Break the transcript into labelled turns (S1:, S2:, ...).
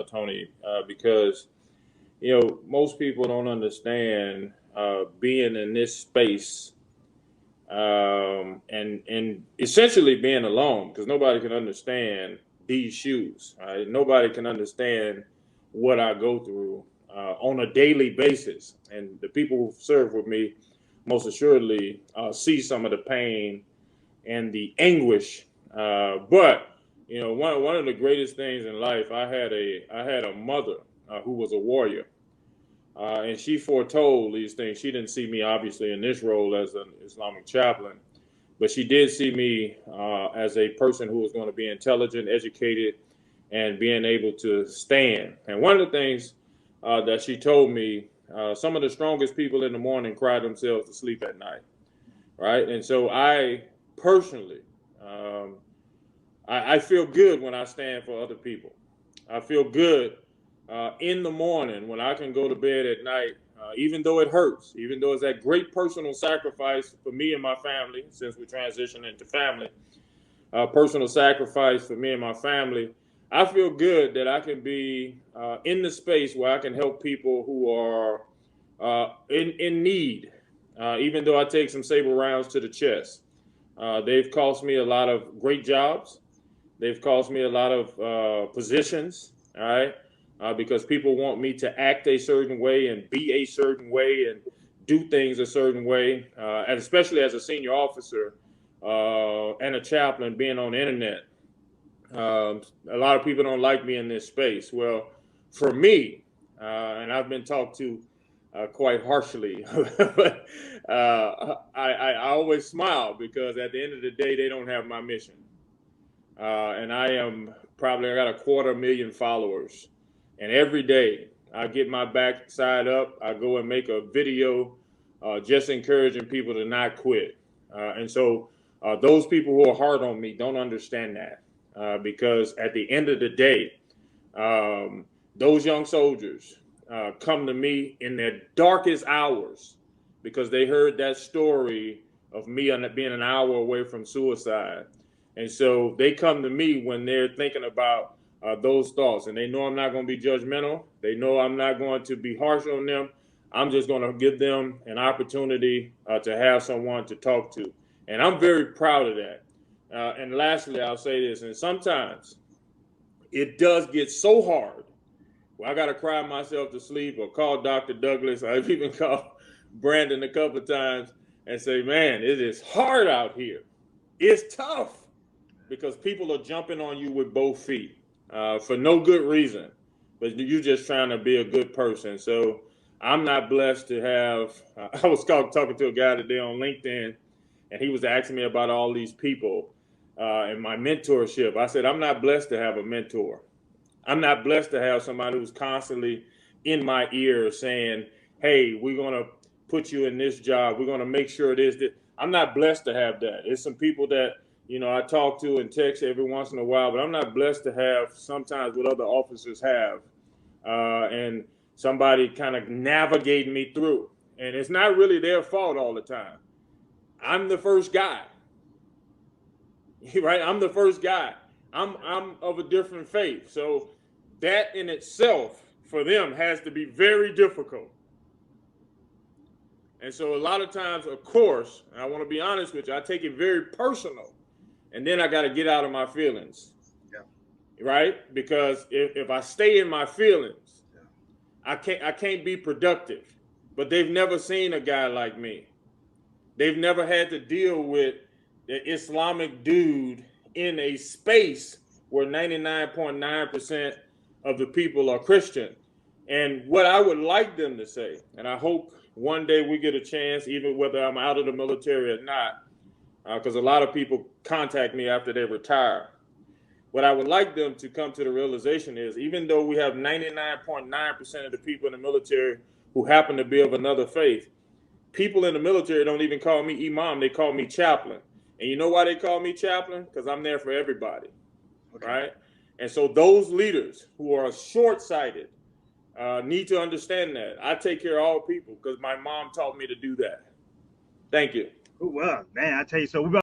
S1: Tony, because most people don't understand being in this space and essentially being alone, because nobody can understand these shoes. Right? Nobody can understand what I go through on a daily basis, and the people who serve with me most assuredly see some of the pain and the anguish. But one of the greatest things in life, I had a mother who was a warrior, and she foretold these things. She didn't see me obviously in this role as an Islamic chaplain, but she did see me as a person who was going to be intelligent, educated, and being able to stand. And one of the things that she told me, some of the strongest people in the morning cry themselves to sleep at night, right? And so I personally, I feel good when I stand for other people. I feel good in the morning when I can go to bed at night, even though it hurts, even though it's that great personal sacrifice for me and my family, since we transitioned into family, personal sacrifice for me and my family. I feel good that I can be in the space where I can help people who are in need, even though I take some saber rounds to the chest. They've cost me a lot of great jobs. They've cost me a lot of positions, all right, because people want me to act a certain way and be a certain way and do things a certain way, and especially as a senior officer and a chaplain being on the internet. A lot of people don't like me in this space. Well, for me, and I've been talked to quite harshly, but I always smile because at the end of the day, they don't have my mission. And I got a 250,000 followers. And every day I get my backside up. I go and make a video just encouraging people to not quit. And so those people who are hard on me don't understand that because at the end of the day, those young soldiers come to me in their darkest hours because they heard that story of me being an hour away from suicide. And so they come to me when they're thinking about those thoughts, and they know I'm not going to be judgmental. They know I'm not going to be harsh on them. I'm just going to give them an opportunity to have someone to talk to. And I'm very proud of that. And lastly, I'll say this, and sometimes it does get so hard where I got to cry myself to sleep or call Dr. Douglas. I've even called Brandon a couple of times and say, man, it is hard out here. It's tough. Because people are jumping on you with both feet for no good reason, but you're just trying to be a good person. So I'm not blessed to have. I was talking to a guy today on LinkedIn, and he was asking me about all these people and my mentorship. I said, I'm not blessed to have a mentor. I'm not blessed to have somebody who's constantly in my ear saying, hey, we're going to put you in this job. We're going to make sure it is this. I'm not blessed to have that. It's some people that I talk to and text every once in a while, but I'm not blessed to have sometimes what other officers have and somebody kind of navigating me through. And it's not really their fault all the time. I'm the first guy, right? I'm the first guy. I'm of a different faith. So that in itself for them has to be very difficult. And so a lot of times, of course, and I want to be honest with you, I take it very personal. And then I got to get out of my feelings, right? Because if I stay in my feelings, I can't be productive. But they've never seen a guy like me. They've never had to deal with the Islamic dude in a space where 99.9% of the people are Christian. And what I would like them to say, and I hope one day we get a chance, even whether I'm out of the military or not, because a lot of people contact me after they retire. What I would like them to come to the realization is, even though we have 99.9% of the people in the military who happen to be of another faith, people in the military don't even call me imam, they call me chaplain. And you know why they call me chaplain? Because I'm there for everybody, right? And so those leaders who are short-sighted need to understand that. I take care of all people because my mom taught me to do that. Thank you.
S2: Well, man, I tell you, so we're about